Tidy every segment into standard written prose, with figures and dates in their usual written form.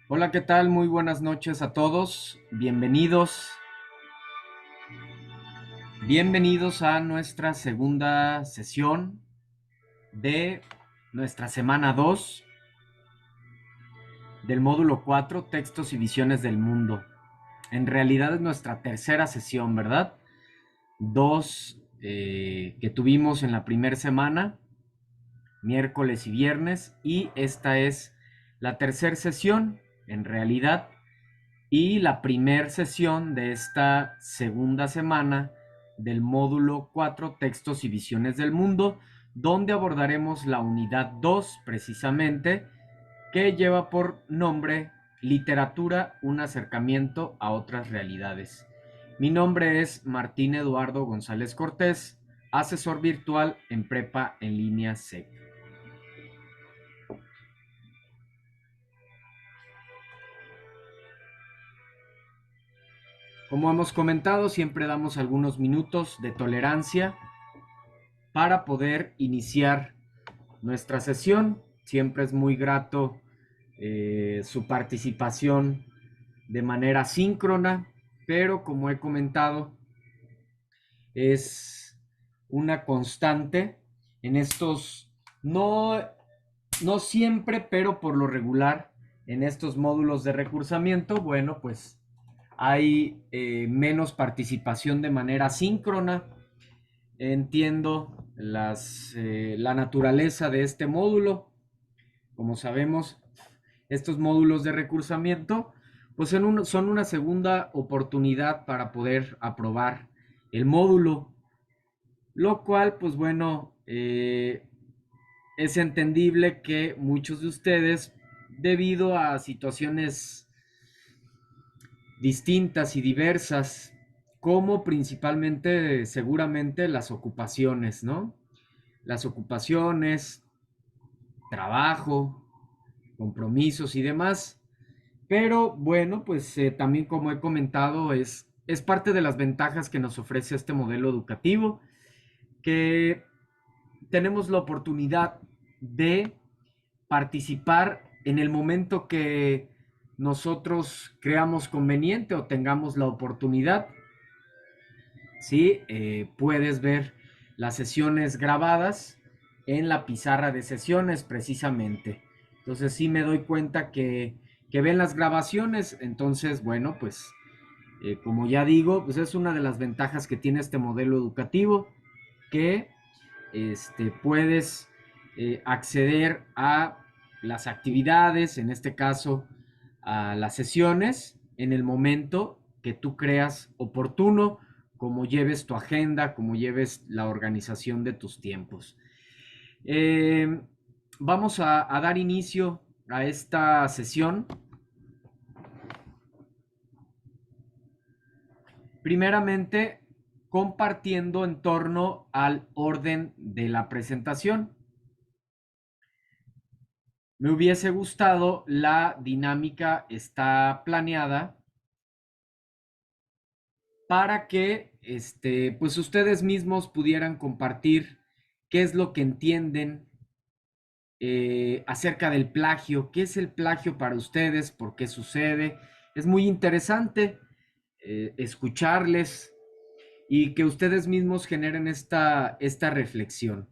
Hola, ¿qué tal? Muy buenas noches a todos. Bienvenidos a nuestra segunda sesión de nuestra semana 2 del módulo 4, Textos y Visiones del Mundo. En realidad es nuestra tercera sesión, ¿verdad? Dos que tuvimos en la primera semana, miércoles y viernes, y esta es la tercera sesión, en realidad, y la primera sesión de esta segunda semana del módulo 4, Textos y Visiones del Mundo, donde abordaremos la unidad 2 precisamente, que lleva por nombre Literatura, un acercamiento a otras realidades. Mi nombre es Martín Eduardo González Cortés, asesor virtual en Prepa en Línea SEC. Como hemos comentado, siempre damos algunos minutos de tolerancia para poder iniciar nuestra sesión. Siempre es muy grato su participación de manera síncrona, pero como he comentado, es una constante en estos, no siempre, pero por lo regular, en estos módulos de recursamiento, bueno, pues hay menos participación de manera síncrona. Entiendo la naturaleza de este módulo. Como sabemos, estos módulos de recursamiento pues son una segunda oportunidad para poder aprobar el módulo, lo cual pues bueno, es entendible que muchos de ustedes debido a situaciones distintas y diversas, como principalmente seguramente las ocupaciones, ¿no? Las ocupaciones, trabajo, compromisos y demás. Pero bueno, pues también como he comentado, es parte de las ventajas que nos ofrece este modelo educativo, que tenemos la oportunidad de participar en el momento que nosotros creamos conveniente o tengamos la oportunidad. ¿Sí? Puedes ver las sesiones grabadas en la pizarra de sesiones precisamente. Entonces sí me doy cuenta que ven las grabaciones. Entonces, bueno, pues como ya digo, pues es una de las ventajas que tiene este modelo educativo, que puedes acceder a las actividades, en este caso a las sesiones, en el momento que tú creas oportuno, como lleves tu agenda, como lleves la organización de tus tiempos. Eh, Vamos a dar inicio a esta sesión. Primeramente, compartiendo en torno al orden de la presentación. Me hubiese gustado, la dinámica está planeada para que pues ustedes mismos pudieran compartir qué es lo que entienden acerca del plagio, qué es el plagio para ustedes, por qué sucede. Es muy interesante escucharles y que ustedes mismos generen esta reflexión.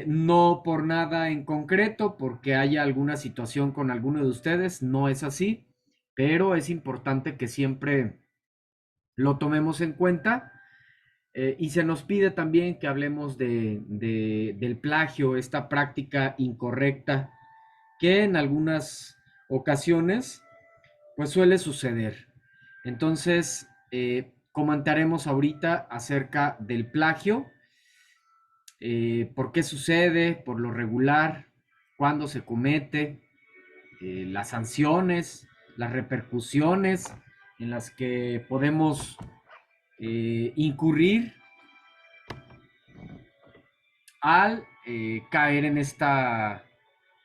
No por nada en concreto, porque haya alguna situación con alguno de ustedes, no es así, pero es importante que siempre lo tomemos en cuenta. Y se nos pide también que hablemos del plagio, esta práctica incorrecta que en algunas ocasiones pues suele suceder. Entonces, comentaremos ahorita acerca del plagio, por qué sucede, por lo regular, cuándo se comete, las sanciones, las repercusiones en las que podemos incurrir al caer en esta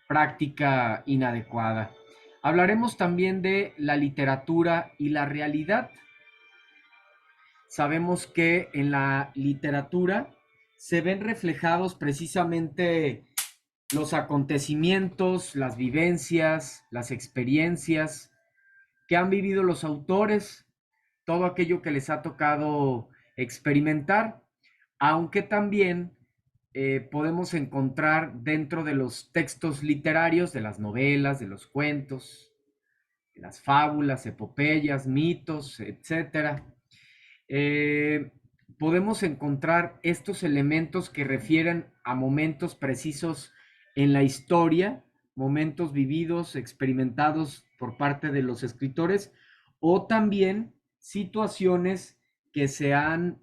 práctica inadecuada. Hablaremos también de la literatura y la realidad. Sabemos que en la literatura se ven reflejados precisamente los acontecimientos, las vivencias, las experiencias que han vivido los autores, todo aquello que les ha tocado experimentar, aunque también podemos encontrar dentro de los textos literarios, de las novelas, de los cuentos, de las fábulas, epopeyas, mitos, etcétera, eh, podemos encontrar estos elementos que refieren a momentos precisos en la historia, momentos vividos, experimentados por parte de los escritores, o también situaciones que se han,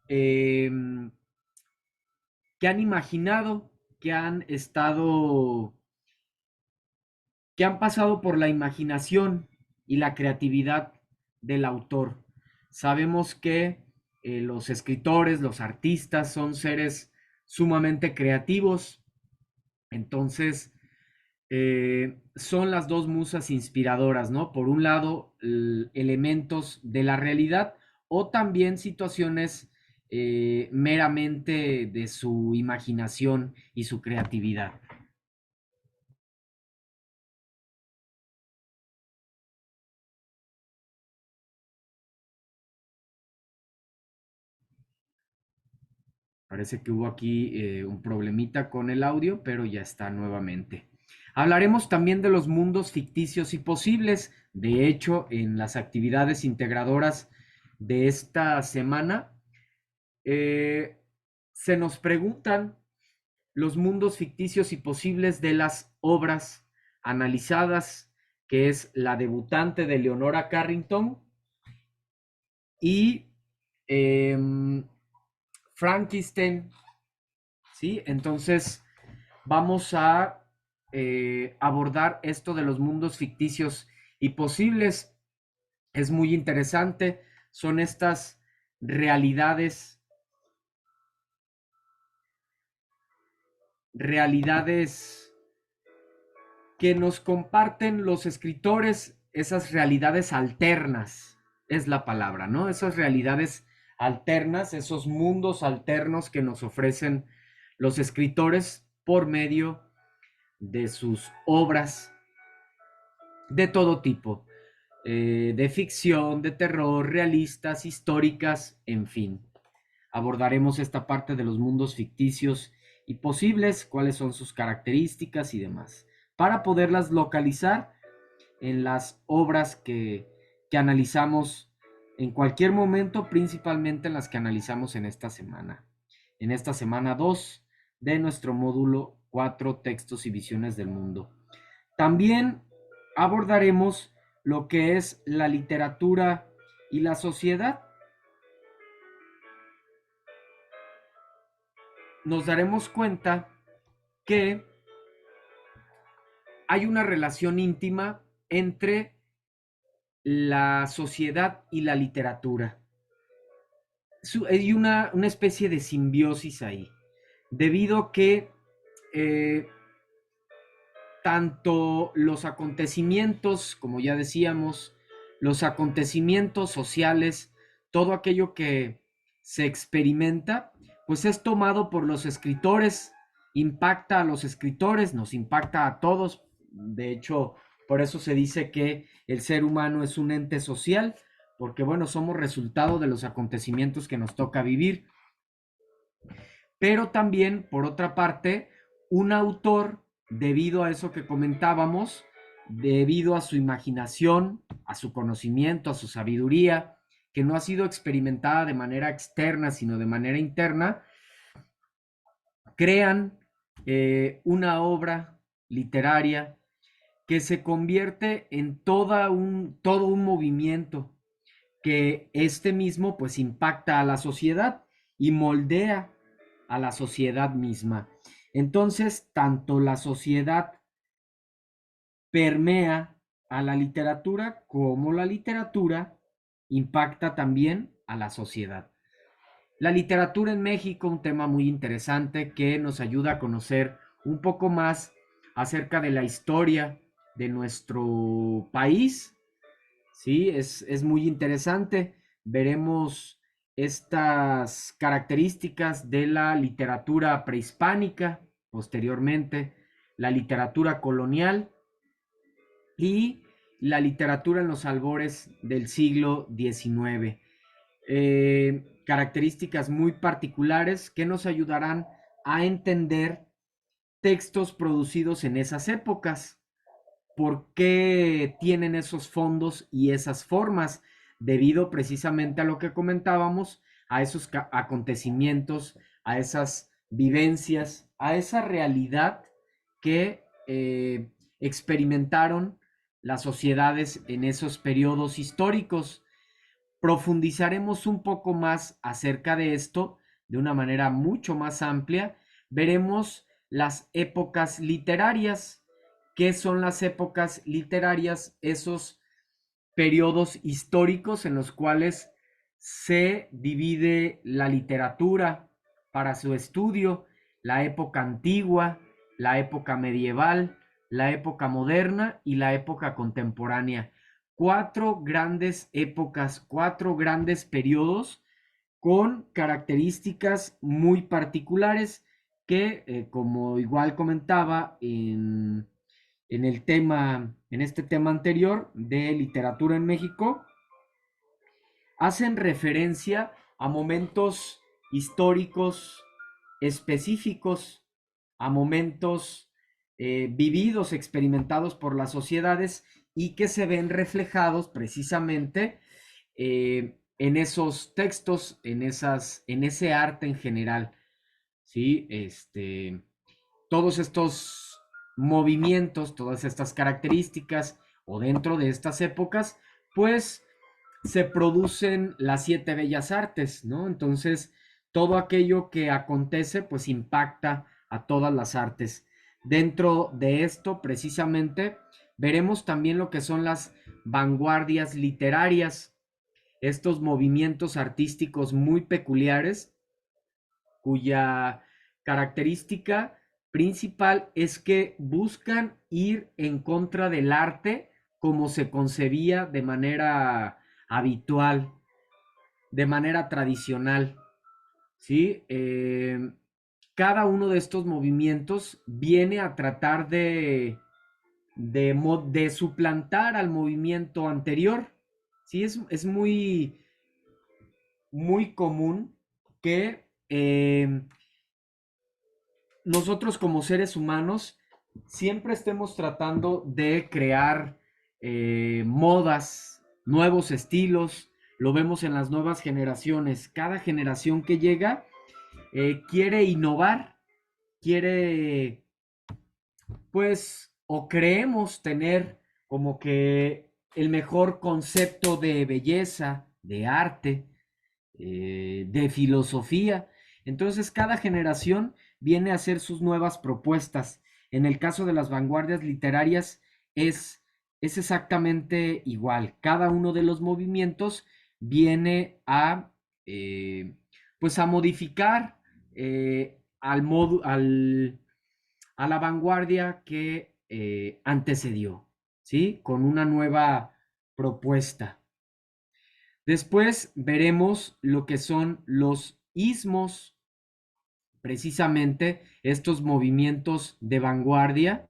eh, que han imaginado, que han estado, que han pasado por la imaginación y la creatividad del autor. Sabemos que los escritores, los artistas son seres sumamente creativos, entonces son las dos musas inspiradoras, ¿no? Por un lado, elementos de la realidad o también situaciones meramente de su imaginación y su creatividad. Parece que hubo aquí un problemita con el audio, pero ya está nuevamente. Hablaremos también de los mundos ficticios y posibles. De hecho, en las actividades integradoras de esta semana, eh, se nos preguntan los mundos ficticios y posibles de las obras analizadas, que es la debutante de Leonora Carrington y eh, Frankenstein, ¿sí? Entonces, vamos a abordar esto de los mundos ficticios y posibles. Es muy interesante. Son estas realidades, realidades que nos comparten los escritores, esas realidades alternas, es la palabra, ¿no? Esas realidades alternas, esos mundos alternos que nos ofrecen los escritores por medio de sus obras de todo tipo, de ficción, de terror, realistas, históricas, en fin. Abordaremos esta parte de los mundos ficticios y posibles, cuáles son sus características y demás, para poderlas localizar en las obras que analizamos en cualquier momento, principalmente en las que analizamos en esta semana 2 de nuestro módulo 4 textos y visiones del mundo. También abordaremos lo que es la literatura y la sociedad. Nos daremos cuenta que hay una relación íntima entre la sociedad y la literatura. Hay una especie de simbiosis ahí, debido a que eh, tanto los acontecimientos, como ya decíamos, los acontecimientos sociales, todo aquello que se experimenta, pues es tomado por los escritores, impacta a los escritores, nos impacta a todos. De hecho, por eso se dice que el ser humano es un ente social, porque bueno, somos resultado de los acontecimientos que nos toca vivir. Pero también, por otra parte, un autor, debido a eso que comentábamos, debido a su imaginación, a su conocimiento, a su sabiduría, que no ha sido experimentada de manera externa, sino de manera interna, crean una obra literaria que se convierte en todo un movimiento que este mismo pues impacta a la sociedad y moldea a la sociedad misma. Entonces, tanto la sociedad permea a la literatura como la literatura impacta también a la sociedad. La literatura en México, un tema muy interesante que nos ayuda a conocer un poco más acerca de la historia de nuestro país. Sí, es muy interesante. Veremos estas características de la literatura prehispánica, posteriormente, la literatura colonial y la literatura en los albores del siglo XIX. Características muy particulares que nos ayudarán a entender textos producidos en esas épocas. ¿Por qué tienen esos fondos y esas formas? Debido precisamente a lo que comentábamos, a esos acontecimientos, a esas vivencias, a esa realidad que experimentaron las sociedades en esos periodos históricos. Profundizaremos un poco más acerca de esto de una manera mucho más amplia. Veremos las épocas literarias. ¿Qué son las épocas literarias? Esos periodos históricos en los cuales se divide la literatura para su estudio, la época antigua, la época medieval, la época moderna y la época contemporánea. Cuatro grandes épocas, cuatro grandes periodos con características muy particulares que, como igual comentaba en este tema anterior de literatura en México, hacen referencia a momentos históricos específicos, a momentos vividos, experimentados por las sociedades y que se ven reflejados precisamente en esos textos, en ese arte en general. ¿Sí? Todos estos movimientos, todas estas características o dentro de estas épocas, pues se producen las siete bellas artes, ¿no? Entonces, todo aquello que acontece, pues impacta a todas las artes. Dentro de esto, precisamente, veremos también lo que son las vanguardias literarias, estos movimientos artísticos muy peculiares, cuya característica principal es que buscan ir en contra del arte como se concebía de manera habitual, de manera tradicional, ¿sí? Cada uno de estos movimientos viene a tratar de suplantar al movimiento anterior, ¿sí? Es muy, muy común que nosotros como seres humanos siempre estemos tratando de crear modas, nuevos estilos, lo vemos en las nuevas generaciones. Cada generación que llega quiere innovar, quiere, pues, o creemos tener como que el mejor concepto de belleza, de arte, de filosofía. Entonces, cada generación viene a hacer sus nuevas propuestas. En el caso de las vanguardias literarias es exactamente igual. Cada uno de los movimientos viene a, pues a modificar a la vanguardia que antecedió, ¿sí? Con una nueva propuesta. Después veremos lo que son los ismos, precisamente estos movimientos de vanguardia.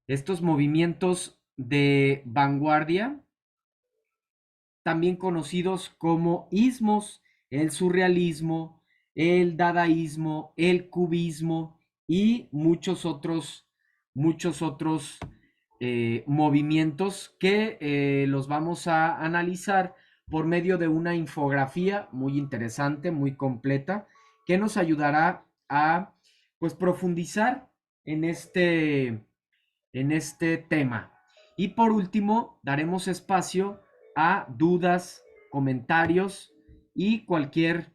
Estos movimientos de vanguardia, también conocidos como ismos, el surrealismo, el dadaísmo, el cubismo y muchos otros movimientos que los vamos a analizar por medio de una infografía muy interesante, muy completa, que nos ayudará a pues profundizar en este tema. Y por último, daremos espacio a dudas, comentarios y cualquier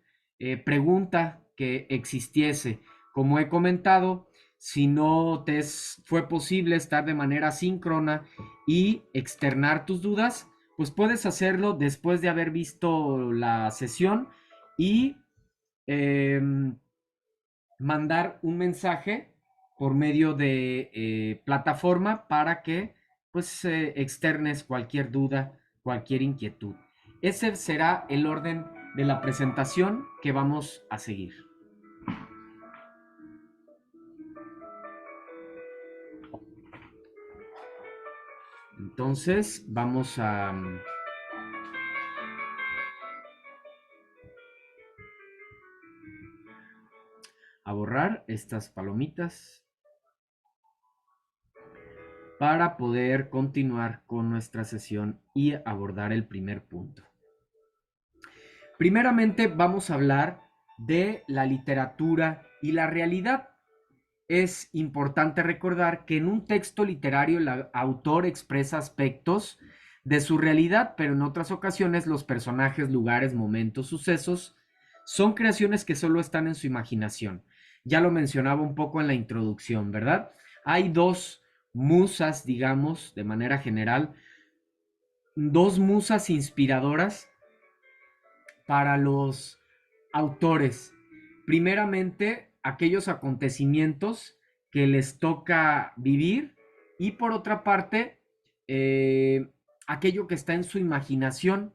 pregunta que existiese. Como he comentado, si no te fue posible estar de manera síncrona y externar tus dudas, pues puedes hacerlo después de haber visto la sesión y eh, mandar un mensaje por medio de plataforma para que pues externes cualquier duda, cualquier inquietud. Ese será el orden de la presentación que vamos a seguir. Entonces vamos a borrar estas palomitas para poder continuar con nuestra sesión y abordar el primer punto. Primeramente vamos a hablar de la literatura y la realidad. Es importante recordar que en un texto literario el autor expresa aspectos de su realidad, pero en otras ocasiones los personajes, lugares, momentos, sucesos son creaciones que solo están en su imaginación. Ya lo mencionaba un poco en la introducción, ¿verdad? Hay dos musas, digamos, de manera general, dos musas inspiradoras para los autores. Primeramente, aquellos acontecimientos que les toca vivir y por otra parte, aquello que está en su imaginación.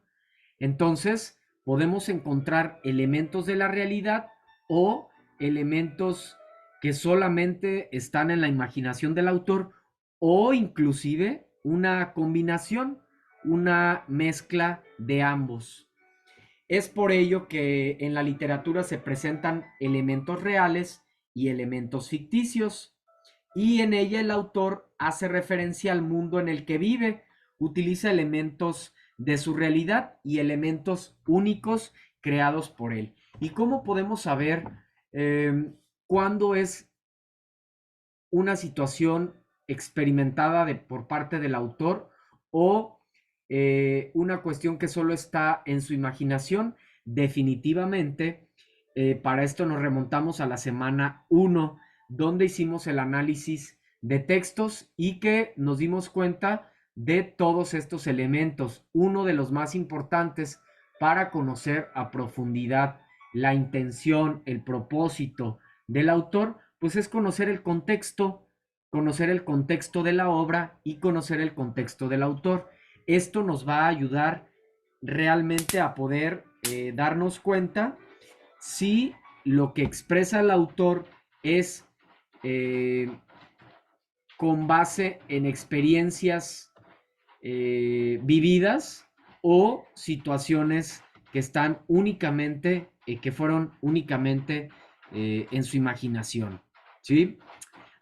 Entonces, podemos encontrar elementos de la realidad o elementos que solamente están en la imaginación del autor o inclusive una combinación, una mezcla de ambos. Es por ello que en la literatura se presentan elementos reales y elementos ficticios, y en ella el autor hace referencia al mundo en el que vive, utiliza elementos de su realidad y elementos únicos creados por él. ¿Y cómo podemos saber cuándo es una situación experimentada por parte del autor o una cuestión que solo está en su imaginación? definitivamente, para esto nos remontamos a la semana 1, donde hicimos el análisis de textos y que nos dimos cuenta de todos estos elementos. Uno de los más importantes para conocer a profundidad la intención, el propósito del autor, pues es conocer el contexto de la obra y conocer el contexto del autor. Esto nos va a ayudar realmente a poder darnos cuenta si lo que expresa el autor es eh, con base en experiencias vividas o situaciones que están únicamente, que fueron únicamente en su imaginación. ¿Sí?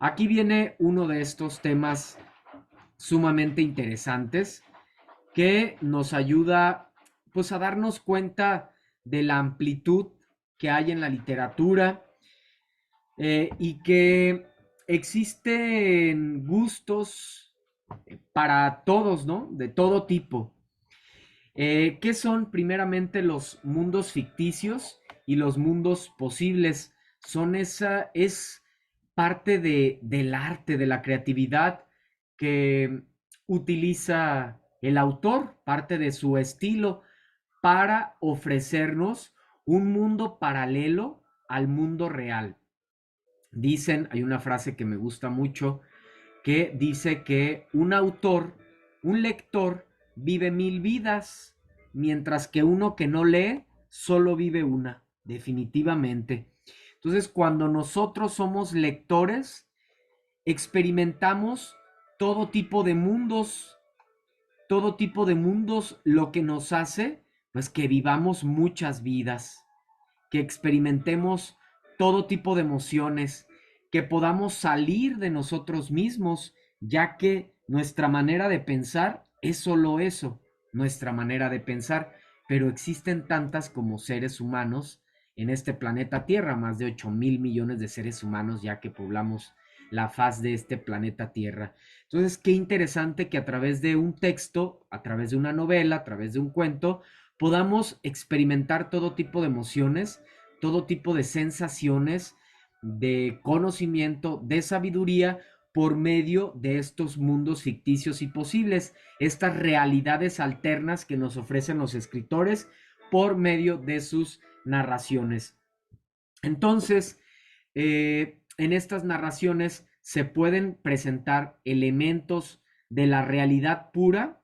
Aquí viene uno de estos temas sumamente interesantes que nos ayuda pues a darnos cuenta de la amplitud que hay en la literatura y que existen gustos para todos, ¿no? De todo tipo. ¿Qué son primeramente los mundos ficticios y los mundos posibles? Es parte del arte, de la creatividad que utiliza el autor, parte de su estilo, para ofrecernos un mundo paralelo al mundo real. Dicen, hay una frase que me gusta mucho, que dice que un autor, un lector, vive 1000 vidas, mientras que uno que no lee solo vive una, definitivamente. Entonces, cuando nosotros somos lectores, experimentamos todo tipo de mundos, todo tipo de mundos, lo que nos hace, pues que vivamos muchas vidas, que experimentemos todo tipo de emociones, que podamos salir de nosotros mismos, ya que nuestra manera de pensar es solo eso, nuestra manera de pensar, pero existen tantas como seres humanos en este planeta Tierra, más de 8.000 millones de seres humanos ya que poblamos la faz de este planeta Tierra. Entonces, qué interesante que a través de un texto, a través de una novela, a través de un cuento, podamos experimentar todo tipo de emociones, todo tipo de sensaciones, de conocimiento, de sabiduría por medio de estos mundos ficticios y posibles, estas realidades alternas que nos ofrecen los escritores por medio de sus narraciones. Entonces, en estas narraciones se pueden presentar elementos de la realidad pura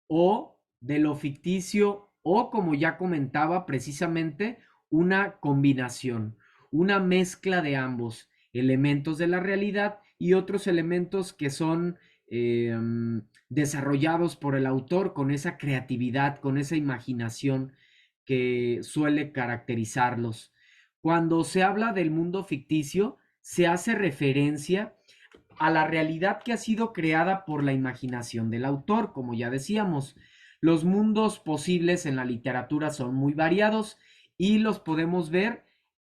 o de lo ficticio o, como ya comentaba, precisamente una combinación, una mezcla de ambos elementos de la realidad y otros elementos que son eh, desarrollados por el autor con esa creatividad, con esa imaginación que suele caracterizarlos. Cuando se habla del mundo ficticio, se hace referencia a la realidad que ha sido creada por la imaginación del autor, como ya decíamos. Los mundos posibles en la literatura son muy variados y los podemos ver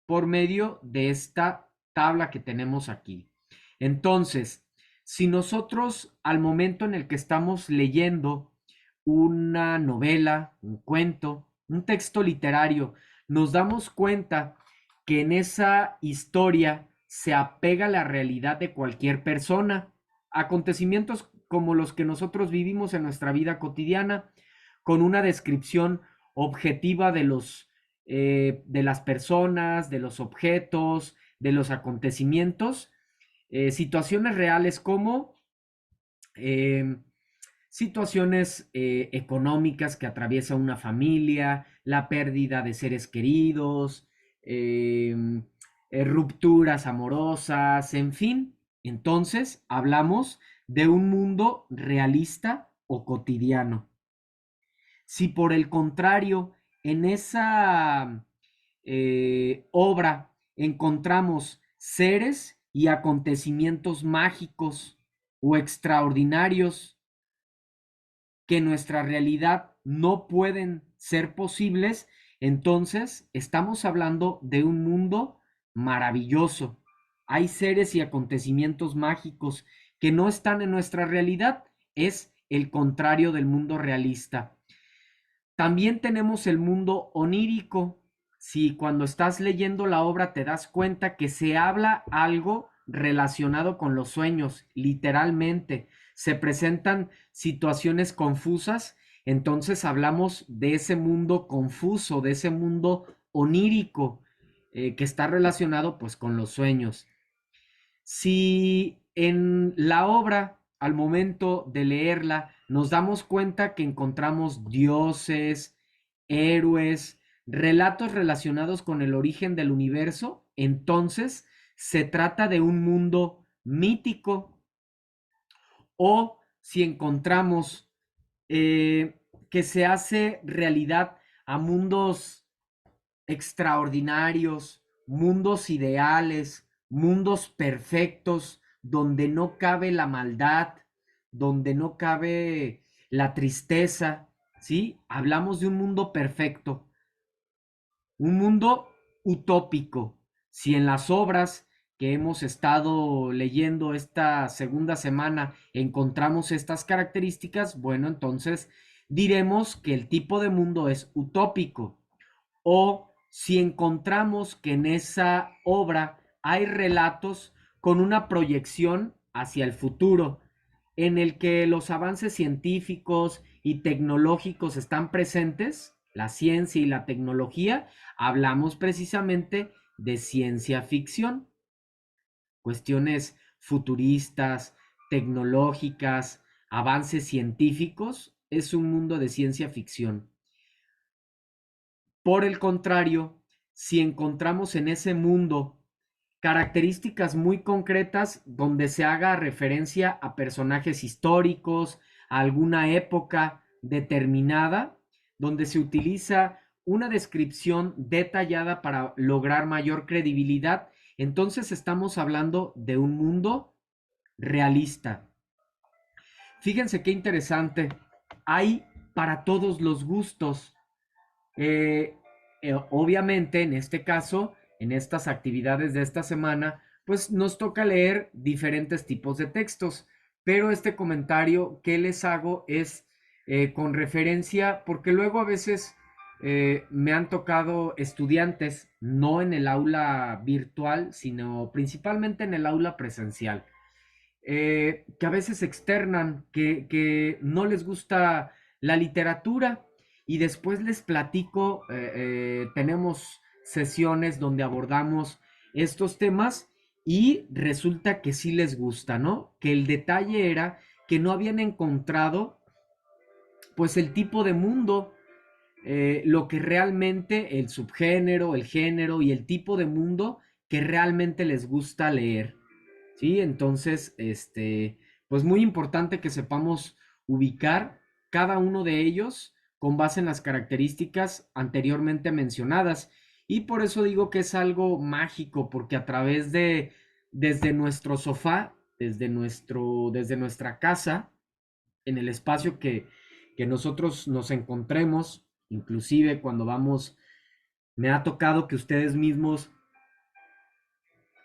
por medio de esta tabla que tenemos aquí. Entonces, si nosotros al momento en el que estamos leyendo una novela, un cuento, un texto literario, nos damos cuenta que en esa historia se apega a la realidad de cualquier persona, acontecimientos como los que nosotros vivimos en nuestra vida cotidiana, con una descripción objetiva de las personas, de los objetos, de los acontecimientos, situaciones reales como eh, situaciones económicas que atraviesa una familia, la pérdida de seres queridos, eh, rupturas amorosas, en fin. Entonces, hablamos de un mundo realista o cotidiano. Si por el contrario, en esa obra encontramos seres y acontecimientos mágicos o extraordinarios que nuestra realidad no pueden ser posibles, entonces estamos hablando de un mundo maravilloso. Hay seres y acontecimientos mágicos que no están en nuestra realidad, es el contrario del mundo realista. También tenemos el mundo onírico. Si cuando estás leyendo la obra te das cuenta que se habla algo relacionado con los sueños, literalmente, se presentan situaciones confusas, entonces hablamos de ese mundo confuso, de ese mundo onírico, que está relacionado pues con los sueños. Si en la obra, al momento de leerla, nos damos cuenta que encontramos dioses, héroes, relatos relacionados con el origen del universo, entonces se trata de un mundo mítico. O si encontramos que se hace realidad a mundos extraordinarios, mundos ideales, mundos perfectos, donde no cabe la maldad, donde no cabe la tristeza, ¿sí? Hablamos de un mundo perfecto, un mundo utópico. Si en las obras que hemos estado leyendo esta segunda semana encontramos estas características, bueno, entonces diremos que el tipo de mundo es utópico. O si encontramos que en esa obra hay relatos con una proyección hacia el futuro, en el que los avances científicos y tecnológicos están presentes, la ciencia y la tecnología, hablamos precisamente de ciencia ficción, cuestiones futuristas, tecnológicas, avances científicos, es un mundo de ciencia ficción. Por el contrario, si encontramos en ese mundo características muy concretas donde se haga referencia a personajes históricos, a alguna época determinada, donde se utiliza una descripción detallada para lograr mayor credibilidad, entonces estamos hablando de un mundo realista. Fíjense qué interesante. Hay para todos los gustos. Eh, Obviamente, en este caso, en estas actividades de esta semana, pues nos toca leer diferentes tipos de textos, pero este comentario que les hago es con referencia, porque luego a veces me han tocado estudiantes, no en el aula virtual, sino principalmente en el aula presencial, que a veces externan que no les gusta la literatura y después les platico, tenemos sesiones donde abordamos estos temas y resulta que sí les gusta, ¿no? Que el detalle era que no habían encontrado pues el tipo de mundo, lo que realmente el subgénero, el género y el tipo de mundo que realmente les gusta leer. ¿Sí? Entonces, pues muy importante que sepamos ubicar cada uno de ellos con base en las características anteriormente mencionadas. Y por eso digo que es algo mágico, porque a través de, desde nuestro sofá, desde nuestra casa, en el espacio que nosotros nos encontremos, inclusive cuando vamos, me ha tocado que ustedes mismos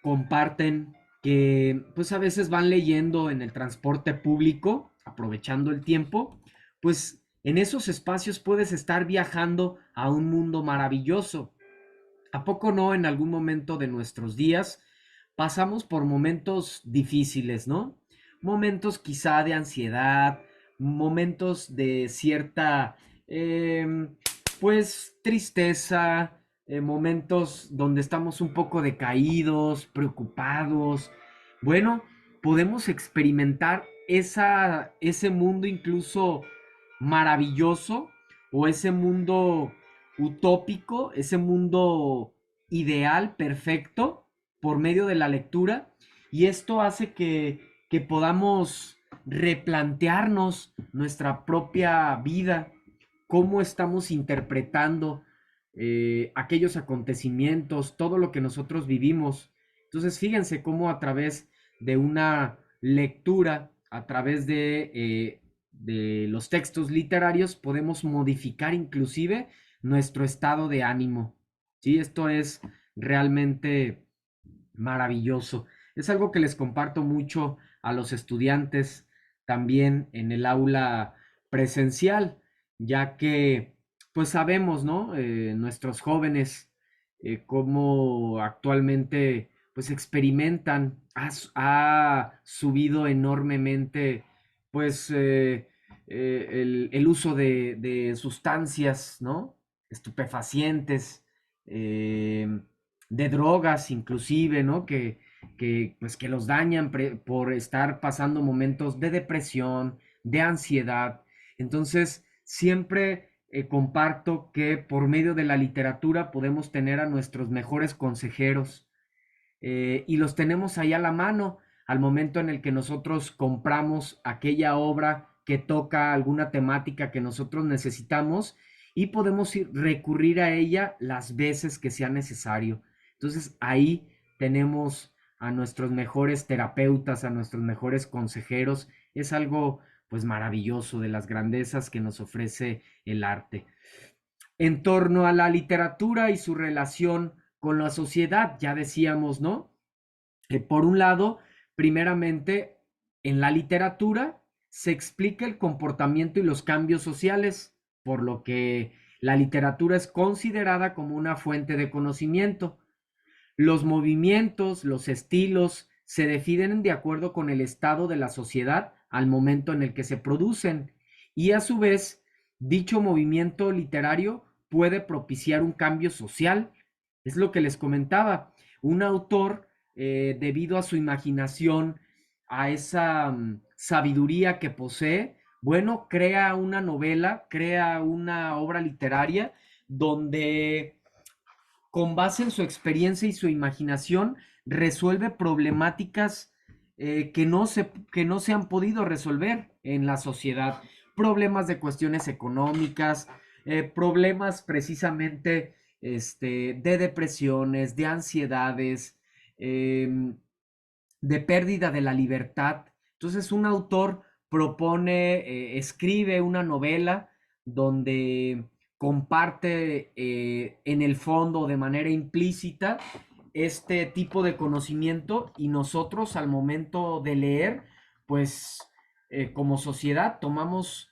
comparten que pues a veces van leyendo en el transporte público, aprovechando el tiempo, pues en esos espacios puedes estar viajando a un mundo maravilloso. ¿A poco no en algún momento de nuestros días pasamos por momentos difíciles, ¿no? Momentos quizá de ansiedad, momentos de cierta, pues, tristeza, momentos donde estamos un poco decaídos, preocupados. Bueno, podemos experimentar ese mundo incluso maravilloso o ese mundo utópico, ese mundo ideal, perfecto, por medio de la lectura. Y esto hace que podamos replantearnos nuestra propia vida, cómo estamos interpretando aquellos acontecimientos, todo lo que nosotros vivimos. Entonces, fíjense cómo a través de una lectura, a través de los textos literarios, podemos modificar inclusive nuestro estado de ánimo. Sí, esto es realmente maravilloso. Es algo que les comparto mucho a los estudiantes también en el aula presencial, ya que pues sabemos, ¿no? Nuestros jóvenes, cómo actualmente pues experimentan, ha subido enormemente pues el uso de sustancias, ¿no? Estupefacientes, de drogas inclusive, ¿no? Pues, que los dañan por estar pasando momentos de depresión, de ansiedad. Entonces, siempre comparto que por medio de la literatura podemos tener a nuestros mejores consejeros, y los tenemos ahí a la mano al momento en el que nosotros compramos aquella obra que toca alguna temática que nosotros necesitamos y podemos recurrir a ella las veces que sea necesario. Entonces ahí tenemos a nuestros mejores terapeutas, a nuestros mejores consejeros. Es algo pues maravilloso, de las grandezas que nos ofrece el arte. En torno a la literatura y su relación con la sociedad, ya decíamos, ¿no? Que por un lado, primeramente, en la literatura se explica el comportamiento y los cambios sociales, por lo que la literatura es considerada como una fuente de conocimiento. Los movimientos, los estilos, se definen de acuerdo con el estado de la sociedad al momento en el que se producen, y a su vez, dicho movimiento literario puede propiciar un cambio social. Es lo que les comentaba. Un autor, debido a su imaginación, a esa sabiduría que posee, bueno, crea una novela, crea una obra literaria donde con base en su experiencia y su imaginación, resuelve problemáticas que no se han podido resolver en la sociedad. Problemas de cuestiones económicas, problemas precisamente de depresiones, de ansiedades, de pérdida de la libertad. Entonces un autor propone, escribe una novela donde comparte en el fondo de manera implícita este tipo de conocimiento, y nosotros al momento de leer, pues como sociedad tomamos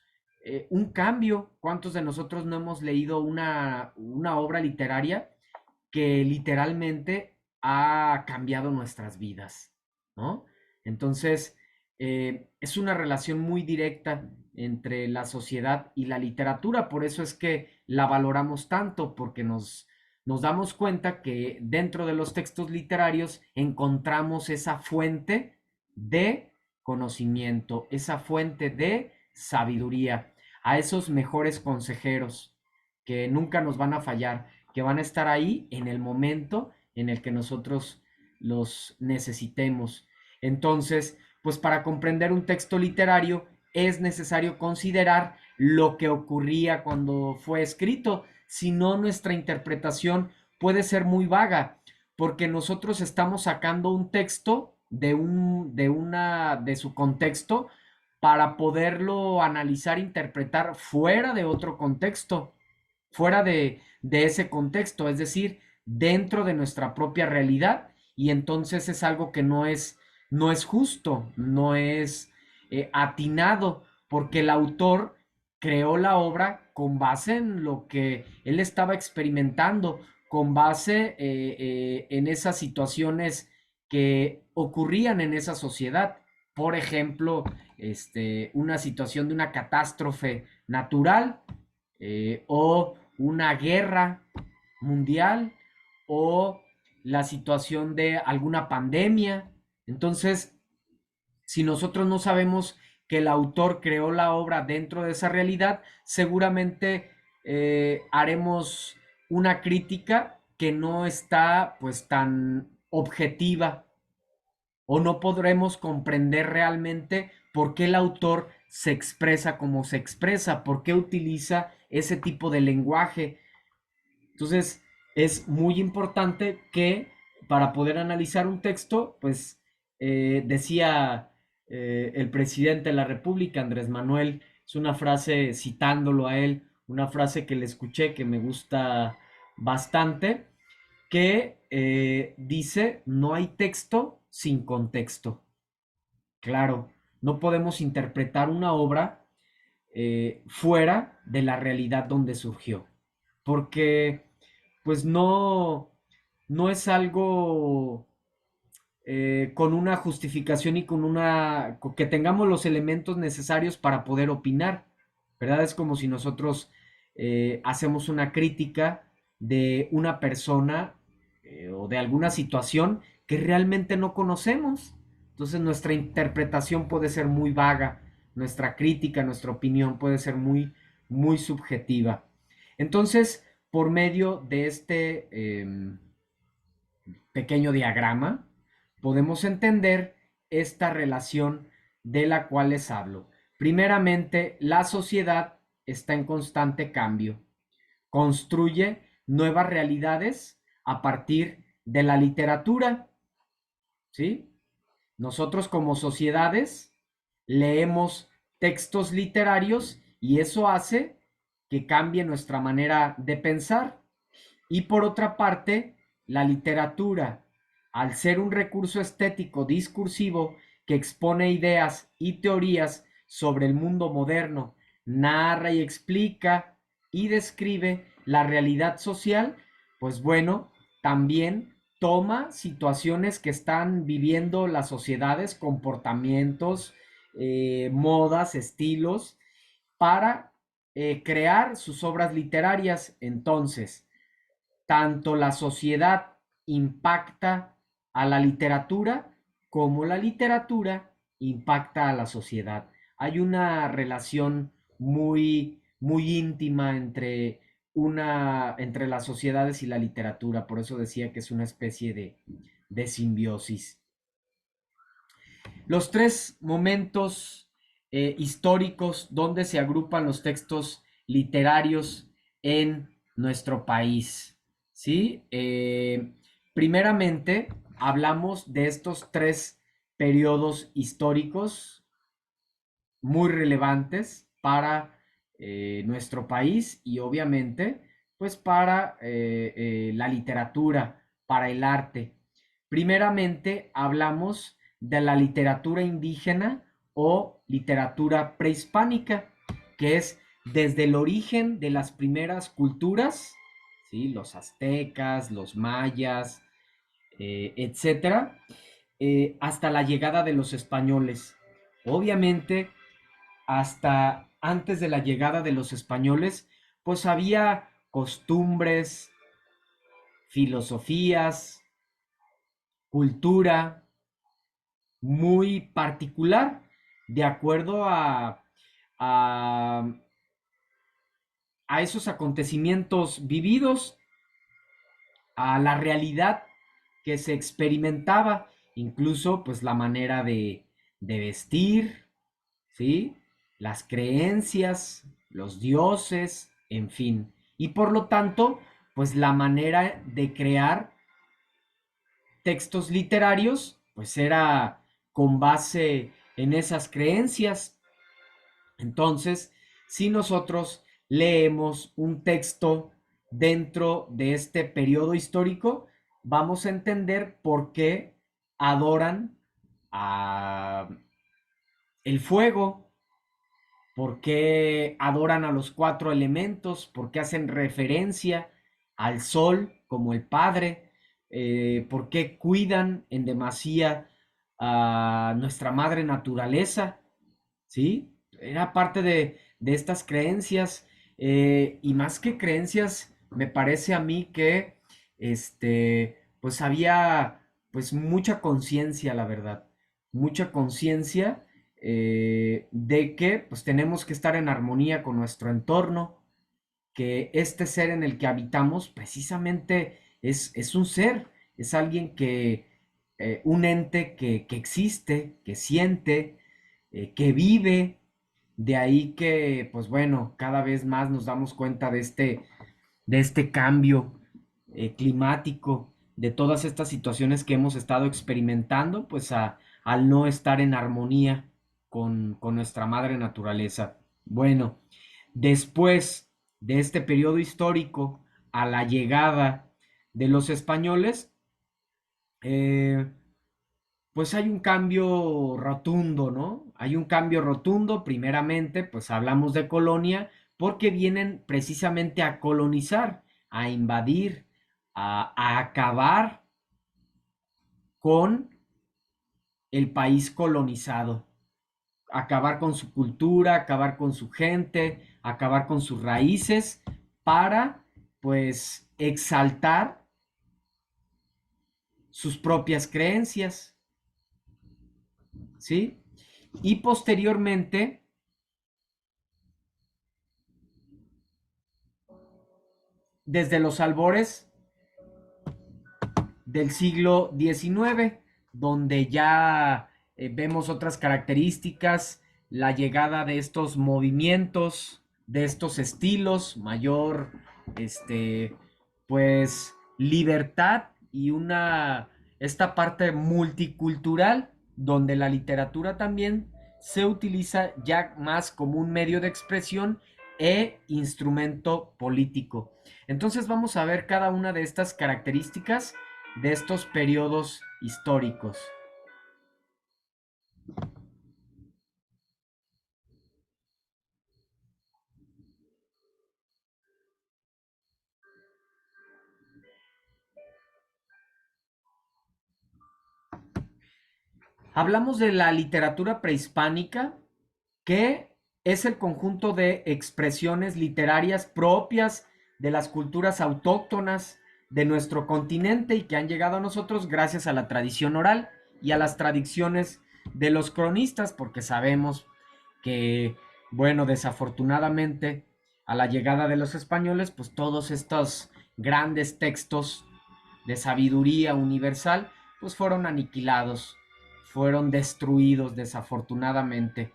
un cambio. ¿Cuántos de nosotros no hemos leído una obra literaria que literalmente ha cambiado nuestras vidas, ¿no? Entonces, es una relación muy directa entre la sociedad y la literatura, por eso es que la valoramos tanto, porque nos damos cuenta que dentro de los textos literarios encontramos esa fuente de conocimiento, esa fuente de sabiduría, a esos mejores consejeros que nunca nos van a fallar, que van a estar ahí en el momento en el que nosotros los necesitemos. Entonces, pues para comprender un texto literario es necesario considerar lo que ocurría cuando fue escrito, si no nuestra interpretación puede ser muy vaga, porque nosotros estamos sacando un texto de su contexto para poderlo analizar, interpretar fuera de otro contexto, fuera de ese contexto, es decir, dentro de nuestra propia realidad, y entonces es algo que no es justo, no es atinado, porque el autor creó la obra con base en lo que él estaba experimentando, con base en esas situaciones que ocurrían en esa sociedad. Por ejemplo, una situación de una catástrofe natural, o una guerra mundial, o la situación de alguna pandemia. Entonces, si nosotros no sabemos que el autor creó la obra dentro de esa realidad, seguramente haremos una crítica que no está pues tan objetiva, o no podremos comprender realmente por qué el autor se expresa como se expresa, por qué utiliza ese tipo de lenguaje. Entonces, es muy importante que para poder analizar un texto, pues decía el presidente de la República, Andrés Manuel, es una frase citándolo a él, una frase que le escuché que me gusta bastante, que dice, no hay texto sin contexto. Claro, no podemos interpretar una obra fuera de la realidad donde surgió. porque pues no es algo con una justificación y que tengamos los elementos necesarios para poder opinar, ¿verdad? Es como si nosotros hacemos una crítica de una persona o de alguna situación que realmente no conocemos. Entonces nuestra interpretación puede ser muy vaga, nuestra crítica, nuestra opinión puede ser muy subjetiva. Entonces, por medio de este pequeño diagrama, podemos entender esta relación de la cual les hablo. Primeramente, la sociedad está en constante cambio. Construye nuevas realidades a partir de la literatura, ¿sí? Nosotros como sociedades leemos textos literarios y eso hace que cambie nuestra manera de pensar. Y por otra parte, la literatura, al ser un recurso estético discursivo que expone ideas y teorías sobre el mundo moderno, narra y explica y describe la realidad social, pues bueno, también toma situaciones que están viviendo las sociedades, comportamientos, modas, estilos, para crear sus obras literarias. Entonces, tanto la sociedad impacta a la literatura como la literatura impacta a la sociedad. Hay una relación muy íntima entre las sociedades y la literatura, por eso decía que es una especie de simbiosis. Los tres momentos históricos donde se agrupan los textos literarios en nuestro país. ¿Sí? Primeramente, hablamos de estos tres periodos históricos muy relevantes para nuestro país y obviamente pues para la literatura, para el arte. Primeramente hablamos de la literatura indígena o literatura prehispánica, que es desde el origen de las primeras culturas, ¿sí? Los aztecas, los mayas, etcétera, hasta la llegada de los españoles. Obviamente, hasta antes de la llegada de los españoles, pues había costumbres, filosofías, cultura muy particular, de acuerdo a, a esos acontecimientos vividos, a la realidad que se experimentaba, incluso pues la manera de vestir, ¿sí? Las creencias, los dioses, en fin. Y por lo tanto, pues la manera de crear textos literarios, pues era con base en esas creencias. Entonces, si nosotros leemos un texto dentro de este periodo histórico, vamos a entender por qué adoran a el fuego, por qué adoran a los cuatro elementos, por qué hacen referencia al sol como el padre, por qué cuidan en demasía a nuestra madre naturaleza, ¿sí? Era parte de estas creencias, y más que creencias, me parece a mí que, pues había, pues mucha conciencia, la verdad, mucha conciencia de que, pues tenemos que estar en armonía con nuestro entorno, que este ser en el que habitamos precisamente es un ser, es alguien un ente que existe, que siente, que vive. De ahí que, pues bueno, cada vez más nos damos cuenta de este cambio climático, de todas estas situaciones que hemos estado experimentando, pues al no estar en armonía con nuestra madre naturaleza. Bueno, después de este periodo histórico, a la llegada de los españoles, eh, pues hay un cambio rotundo, ¿no? Hay un cambio rotundo, primeramente, pues hablamos de colonia, porque vienen precisamente a colonizar, a invadir, a acabar con el país colonizado, acabar con su cultura, acabar con su gente, acabar con sus raíces, para pues exaltar sus propias creencias, ¿sí? Y posteriormente, desde los albores del siglo XIX, donde ya vemos otras características, la llegada de estos movimientos, de estos estilos, mayor, pues, libertad y esta parte multicultural, donde la literatura también se utiliza ya más como un medio de expresión e instrumento político. Entonces vamos a ver cada una de estas características de estos periodos históricos. Hablamos de la literatura prehispánica, que es el conjunto de expresiones literarias propias de las culturas autóctonas de nuestro continente y que han llegado a nosotros gracias a la tradición oral y a las tradiciones de los cronistas, porque sabemos que, bueno, desafortunadamente, a la llegada de los españoles, pues todos estos grandes textos de sabiduría universal, pues fueron aniquilados, fueron destruidos desafortunadamente.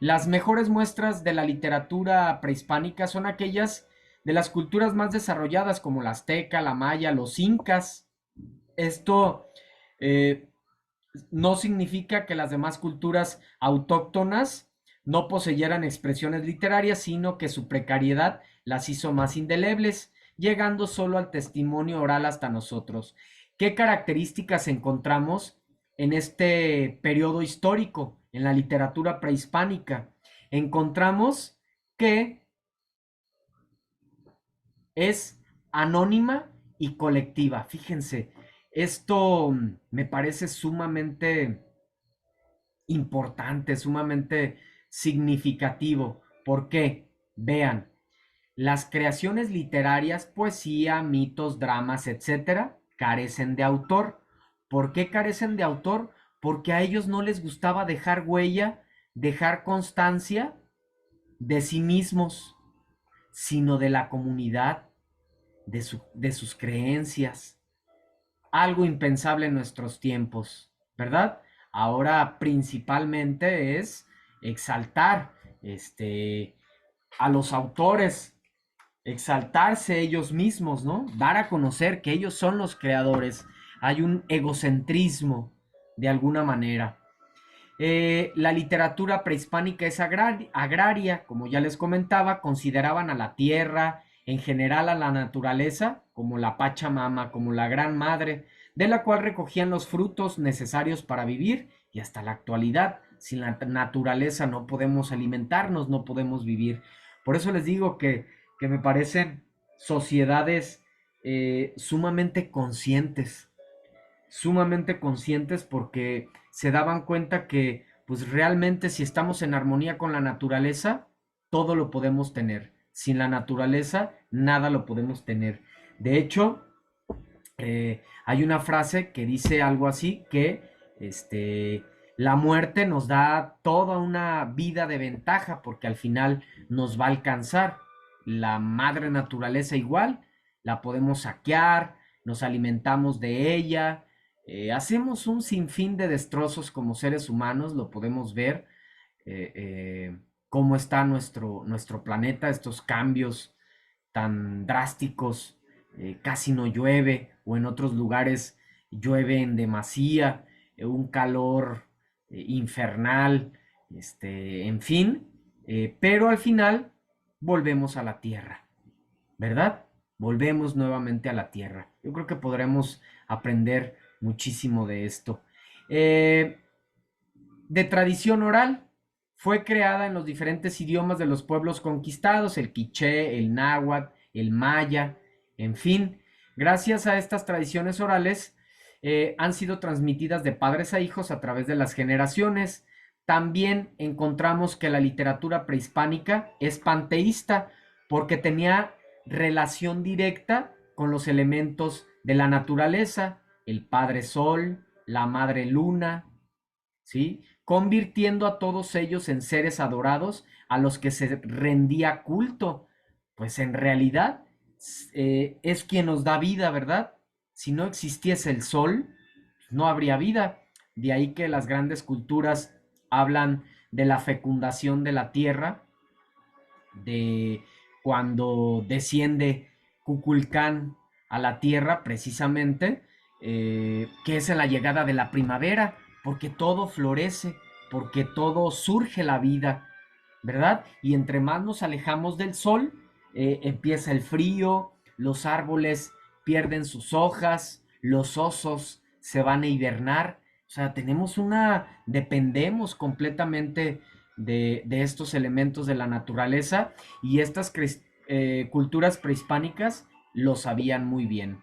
Las mejores muestras de la literatura prehispánica son aquellas de las culturas más desarrolladas como la azteca, la maya, los incas. Esto eh, no significa que las demás culturas autóctonas no poseyeran expresiones literarias, sino que su precariedad las hizo más indelebles, llegando solo al testimonio oral hasta nosotros. ¿Qué características encontramos en este periodo histórico, en la literatura prehispánica? Encontramos que es anónima y colectiva. Fíjense, esto me parece sumamente importante, sumamente significativo. ¿Por qué? Vean, las creaciones literarias, poesía, mitos, dramas, etcétera, carecen de autor. ¿Por qué carecen de autor? Porque a ellos no les gustaba dejar huella, dejar constancia de sí mismos, sino de la comunidad, de sus creencias. Algo impensable en nuestros tiempos, ¿verdad? Ahora principalmente es exaltar a los autores, exaltarse ellos mismos, ¿no? Dar a conocer que ellos son los creadores. Hay un egocentrismo de alguna manera. La literatura prehispánica es agraria, como ya les comentaba, consideraban a la tierra, en general a la naturaleza, como la Pachamama, como la Gran Madre, de la cual recogían los frutos necesarios para vivir y hasta la actualidad. Sin la naturaleza no podemos alimentarnos, no podemos vivir. Por eso les digo que me parecen sociedades sumamente conscientes porque se daban cuenta que pues realmente si estamos en armonía con la naturaleza, todo lo podemos tener. Sin la naturaleza, nada lo podemos tener. De hecho, hay una frase que dice algo así, que la muerte nos da toda una vida de ventaja porque al final nos va a alcanzar. La madre naturaleza igual, la podemos saquear, nos alimentamos de ella, hacemos un sinfín de destrozos como seres humanos, lo podemos ver, cómo está nuestro planeta, estos cambios tan drásticos, casi no llueve o en otros lugares llueve en demasía, un calor infernal, en fin, pero al final volvemos a la tierra, ¿verdad? Volvemos nuevamente a la tierra. Yo creo que podremos aprender muchísimo de esto. De tradición oral, fue creada en los diferentes idiomas de los pueblos conquistados, el quiché, el náhuatl, el maya, en fin. Gracias a estas tradiciones orales, han sido transmitidas de padres a hijos a través de las generaciones. También encontramos que la literatura prehispánica es panteísta porque tenía relación directa con los elementos de la naturaleza, el padre sol, la madre luna, ¿sí? Convirtiendo a todos ellos en seres adorados a los que se rendía culto. Pues en realidad es quien nos da vida, ¿verdad? Si no existiese el sol, no habría vida. De ahí que las grandes culturas hablan de la fecundación de la tierra, de cuando desciende Kukulcán a la tierra, precisamente, que es en la llegada de la primavera, porque todo florece, porque todo surge la vida, ¿verdad? Y entre más nos alejamos del sol, empieza el frío, los árboles pierden sus hojas, los osos se van a hibernar, o sea, dependemos completamente de estos elementos de la naturaleza y estas culturas prehispánicas lo sabían muy bien.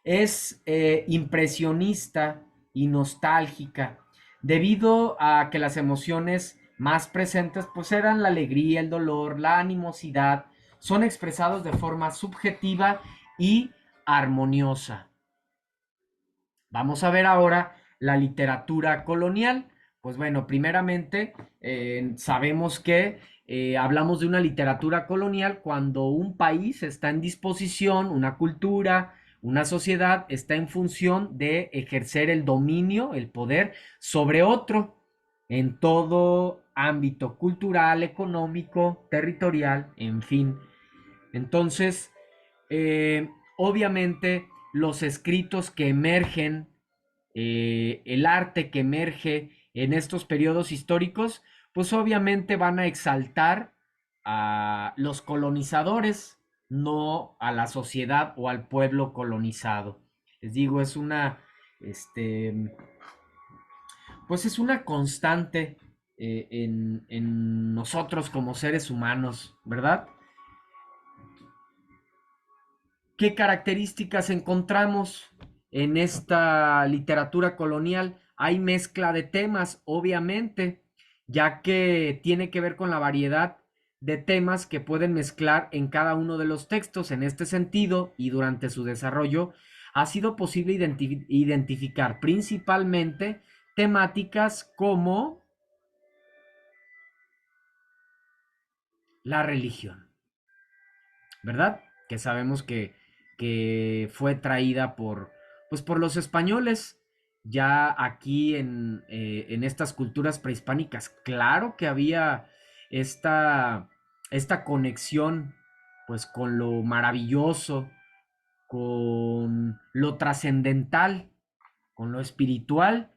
Es impresionista y nostálgica debido a que las emociones más presentes pues eran la alegría, el dolor, la animosidad, son expresados de forma subjetiva y armoniosa. Vamos a ver ahora la literatura colonial. Pues bueno, primeramente sabemos que hablamos de una literatura colonial cuando un país está en disposición, una cultura, una sociedad está en función de ejercer el dominio, el poder sobre otro en todo ámbito cultural, económico, territorial, en fin. Entonces, obviamente, los escritos que emergen, el arte que emerge en estos periodos históricos, pues obviamente van a exaltar a los colonizadores, no a la sociedad o al pueblo colonizado. Les digo, este, pues es una constante en nosotros como seres humanos, ¿verdad? ¿Qué características encontramos en esta literatura colonial? Hay mezcla de temas, obviamente, ya que tiene que ver con la variedad de temas que pueden mezclar en cada uno de los textos. En este sentido, y durante su desarrollo, ha sido posible identificar principalmente temáticas como la religión, ¿verdad? Que sabemos que fue traída pues por los españoles. Ya aquí en estas culturas prehispánicas, claro que había esta, esta conexión pues con lo maravilloso, con lo trascendental, con lo espiritual,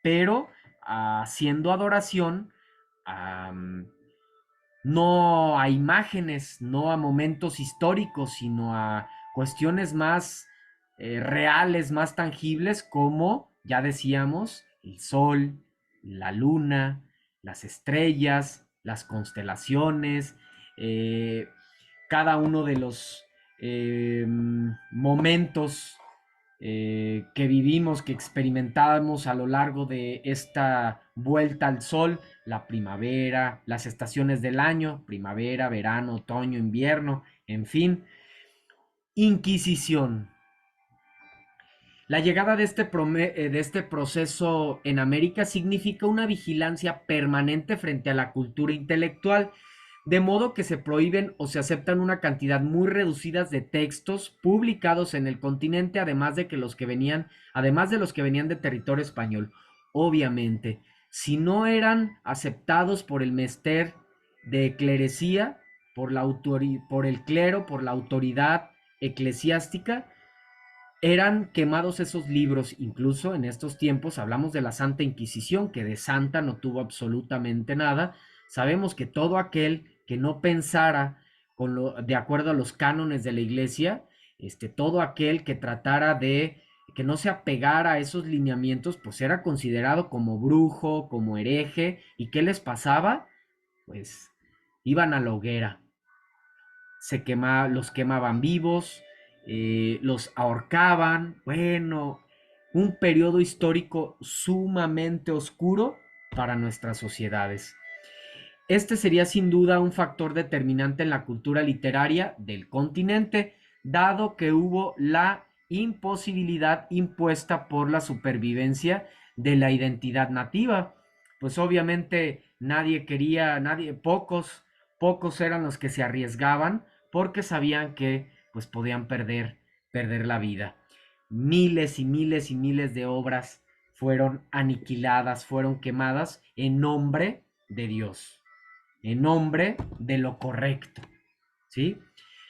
pero haciendo adoración a, no a imágenes, no a momentos históricos, sino a cuestiones más reales, más tangibles, como ya decíamos, el sol, la luna, las estrellas, las constelaciones, eh, cada uno de los momentos que vivimos, que experimentamos a lo largo de esta vuelta al sol, la primavera, las estaciones del año, primavera, verano, otoño, invierno, en fin. Inquisición. La llegada de este proceso en América significa una vigilancia permanente frente a la cultura intelectual, de modo que se prohíben o se aceptan una cantidad muy reducida de textos publicados en el continente, además de los que venían de territorio español. Obviamente, si no eran aceptados por el mester de clerecía, por el clero, por la autoridad eclesiástica, eran quemados esos libros. Incluso en estos tiempos hablamos de la Santa Inquisición, que de santa no tuvo absolutamente nada. Sabemos que todo aquel que no pensara de acuerdo a los cánones de la iglesia, todo aquel que tratara de que no se apegara a esos lineamientos, pues era considerado como brujo, como hereje. ¿Y qué les pasaba? pues iban a la hoguera, los quemaban vivos, los ahorcaban. Bueno, un periodo histórico sumamente oscuro para nuestras sociedades. Este sería sin duda un factor determinante en la cultura literaria del continente, dado que hubo la imposibilidad impuesta por la supervivencia de la identidad nativa. Pues obviamente nadie quería, pocos eran los que se arriesgaban porque sabían que pues podían perder la vida. Miles y miles y miles de obras fueron aniquiladas, fueron quemadas en nombre de Dios, en nombre de lo correcto, ¿sí?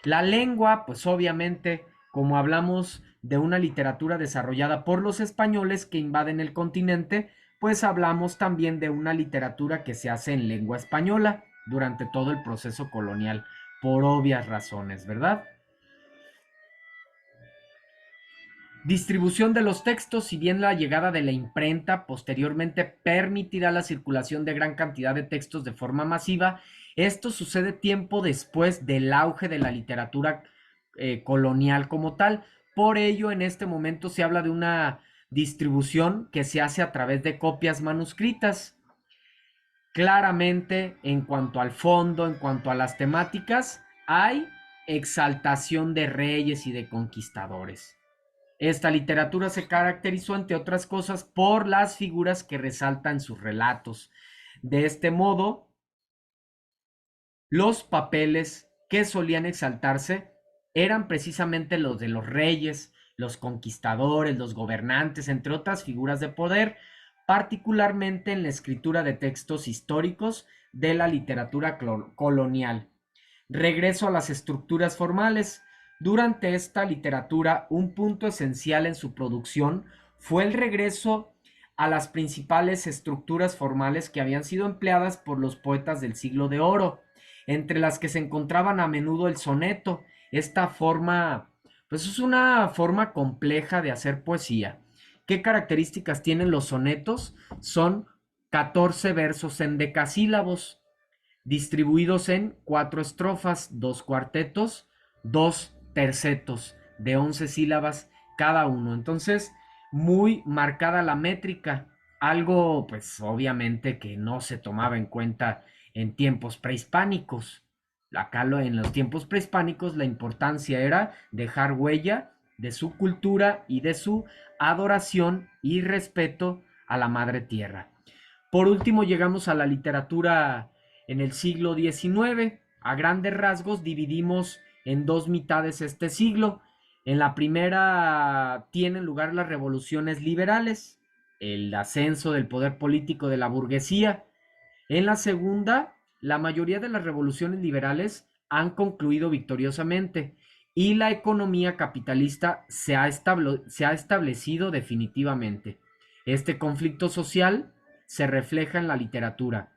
La lengua, pues obviamente, como hablamos de una literatura desarrollada por los españoles que invaden el continente, pues hablamos también de una literatura que se hace en lengua española durante todo el proceso colonial, por obvias razones, ¿verdad? Distribución de los textos. Si bien la llegada de la imprenta posteriormente permitirá la circulación de gran cantidad de textos de forma masiva, esto sucede tiempo después del auge de la literatura colonial como tal. Por ello, en este momento se habla de una distribución que se hace a través de copias manuscritas. Claramente, en cuanto al fondo, en cuanto a las temáticas, hay exaltación de reyes y de conquistadores. Esta literatura se caracterizó, entre otras cosas, por las figuras que resaltan sus relatos. De este modo, los papeles que solían exaltarse eran precisamente los de los reyes, los conquistadores, los gobernantes, entre otras figuras de poder, particularmente en la escritura de textos históricos de la literatura colonial. Regreso a las estructuras formales. Durante esta literatura, un punto esencial en su producción fue el regreso a las principales estructuras formales que habían sido empleadas por los poetas del siglo de oro, entre las que se encontraban a menudo el soneto. Esta forma, pues es una forma compleja de hacer poesía. ¿Qué características tienen los sonetos? Son 14 versos en decasílabos, distribuidos en 4 estrofas, 2 cuartetos, 2 tercetos de 11 sílabas cada uno. Entonces, muy marcada la métrica, algo pues obviamente que no se tomaba en cuenta en tiempos prehispánicos. Acá en los tiempos prehispánicos la importancia era dejar huella de su cultura y de su adoración y respeto a la madre tierra. Por último, llegamos a la literatura en el siglo XIX. A grandes rasgos dividimos en dos mitades este siglo. En la primera tienen lugar las revoluciones liberales, el ascenso del poder político de la burguesía. En la segunda, la mayoría de las revoluciones liberales han concluido victoriosamente y la economía capitalista se ha establecido definitivamente. Este conflicto social se refleja en la literatura.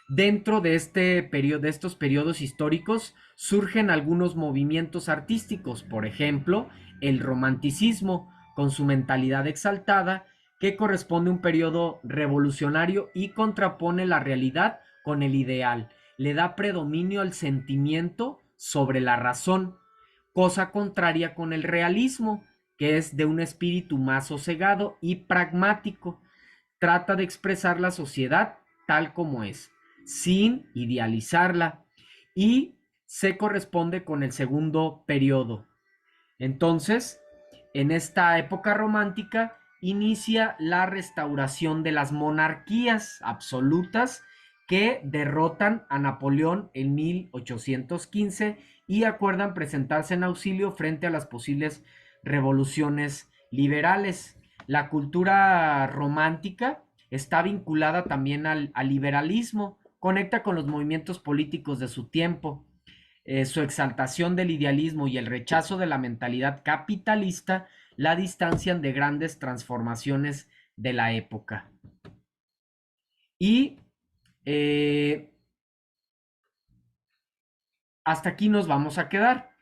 Dentro de de estos periodos históricos surgen algunos movimientos artísticos, por ejemplo, el romanticismo, con su mentalidad exaltada, que corresponde a un periodo revolucionario y contrapone la realidad con el ideal. Le da predominio al sentimiento sobre la razón, cosa contraria con el realismo, que es de un espíritu más sosegado y pragmático. Trata de expresar la sociedad tal como es, sin idealizarla, y se corresponde con el segundo periodo. Entonces, en esta época romántica inicia la restauración de las monarquías absolutas que derrotan a Napoleón en 1815 y acuerdan presentarse en auxilio frente a las posibles revoluciones liberales. La cultura romántica está vinculada también al liberalismo, conecta con los movimientos políticos de su tiempo. Su exaltación del idealismo y el rechazo de la mentalidad capitalista la distancian de grandes transformaciones de la época. Y hasta aquí nos vamos a quedar.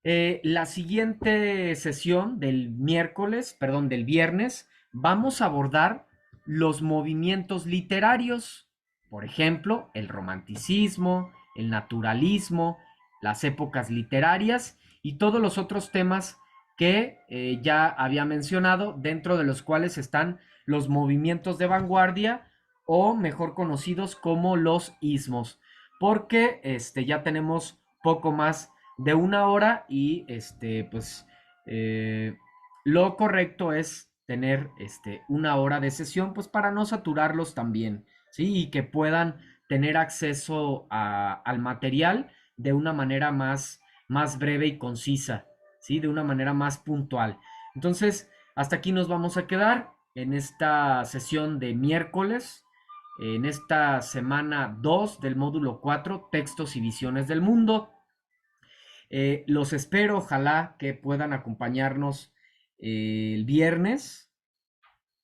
La siguiente sesión del del viernes, vamos a abordar los movimientos literarios. Por ejemplo, el romanticismo, el naturalismo, las épocas literarias y todos los otros temas que ya había mencionado, dentro de los cuales están los movimientos de vanguardia o mejor conocidos como los ismos, porque ya tenemos poco más de una hora y pues eh, lo correcto es tener una hora de sesión pues para no saturarlos también, ¿sí? Y que puedan tener acceso al material de una manera más breve y concisa, ¿sí? De una manera más puntual. Entonces, hasta aquí nos vamos a quedar en esta sesión de miércoles, en esta semana 2 del módulo 4 textos y visiones del mundo. Los espero, ojalá que puedan acompañarnos el viernes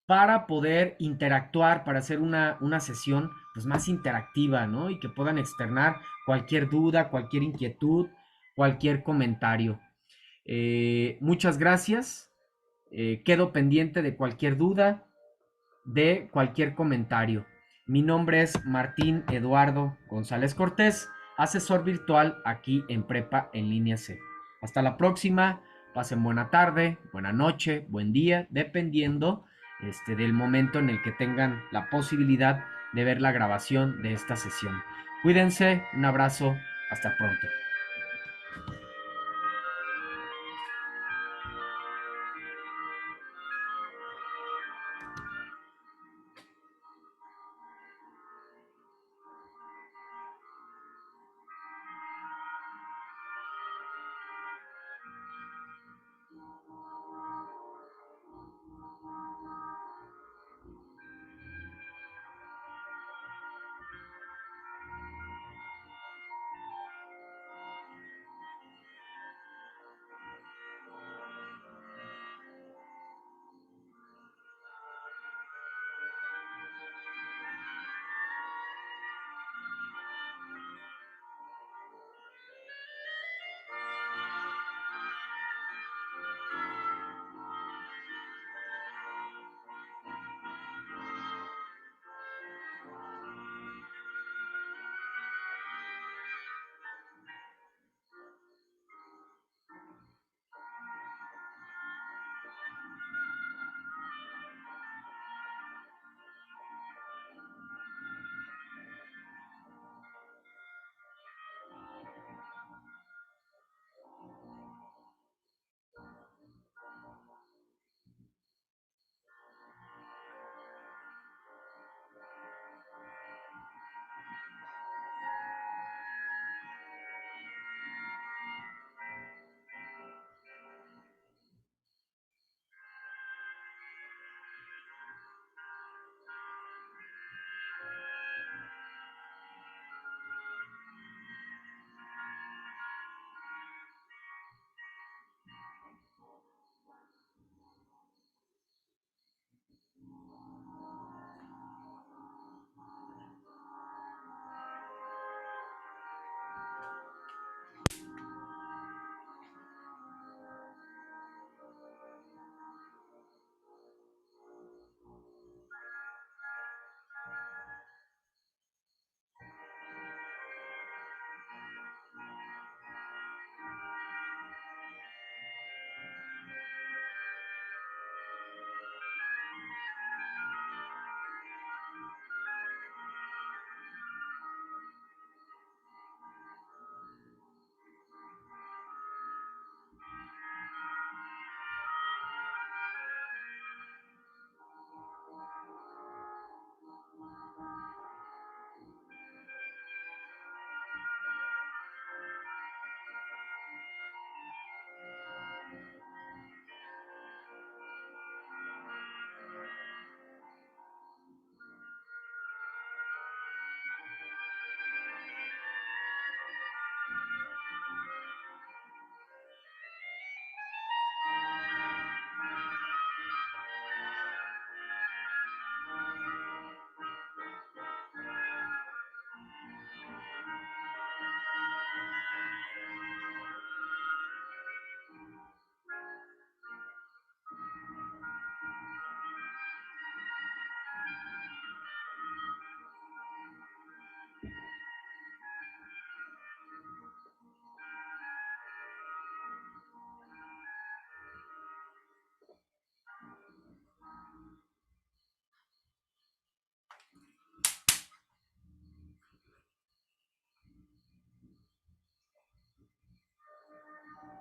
para poder interactuar, para hacer una sesión pues, más interactiva, ¿no? Y que puedan externar cualquier duda, cualquier inquietud, cualquier comentario. Muchas gracias. Quedo pendiente de cualquier duda, de cualquier comentario. Mi nombre es Martín Eduardo González Cortés, asesor virtual aquí en Prepa en Línea C. Hasta la próxima, pasen buena tarde, buena noche, buen día, dependiendo del momento en el que tengan la posibilidad de ver la grabación de esta sesión. Cuídense, un abrazo, hasta pronto.